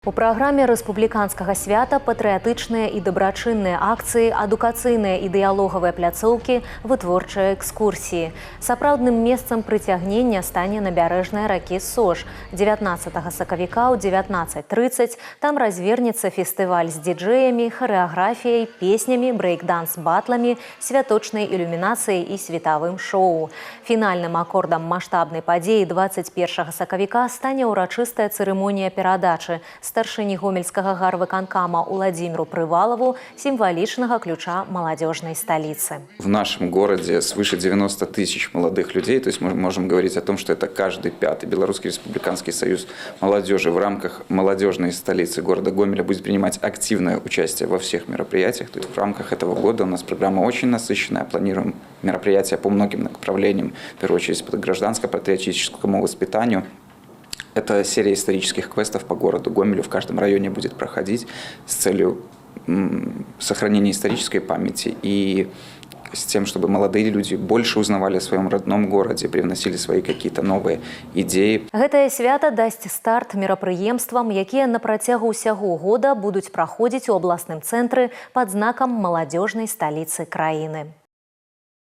У праграме рэспубліканскага свята патрыятычныя і дабрачынныя акцыі, адукацыйныя і дыялогавыя пляцоўкі, вытворчыя экскурсіі. Сапраўдным месцам прыцягнення стане набярэжная ракі Сож. 19 сакавіка ў 19:30 там развернецца фестываль з дыджэямі, харэаграфіяй, песнямі, брэйк-данс-батламі, святочнай ілюмінацыяй і светавым шоу. Фінальным акордам маштабнай падзеі 21 сакавіка стане ўрачыстая цырымонія перадачы старшыні гомельскага гарвыканкама Уладзіміру Прывалову символичного ключа молодежной столицы. В нашем городе свыше 90 тысяч молодых людей, то есть мы можем говорить о том, что это каждый пятый. Белорусский республиканский союз молодежи в рамках молодежной столицы города Гомеля будет принимать активное участие во всех мероприятиях. То есть в рамках этого года у нас программа очень насыщенная, планируем мероприятия по многим направлениям, в первую очередь по гражданско-патриотическому воспитанию. Эта серия исторических квестов по городу Гомелю в каждом районе будет проходить с целью сохранения исторической памяти и с тем, чтобы молодые люди больше узнавали о своем родном городе, привносили свои какие-то новые идеи. Гэтае свята дасць старт мерапрыемствам, якія на працягу ўсяго года будуць праходзіць у абласным цэнтры пад знакам маладзёжнай сталіцы краіны.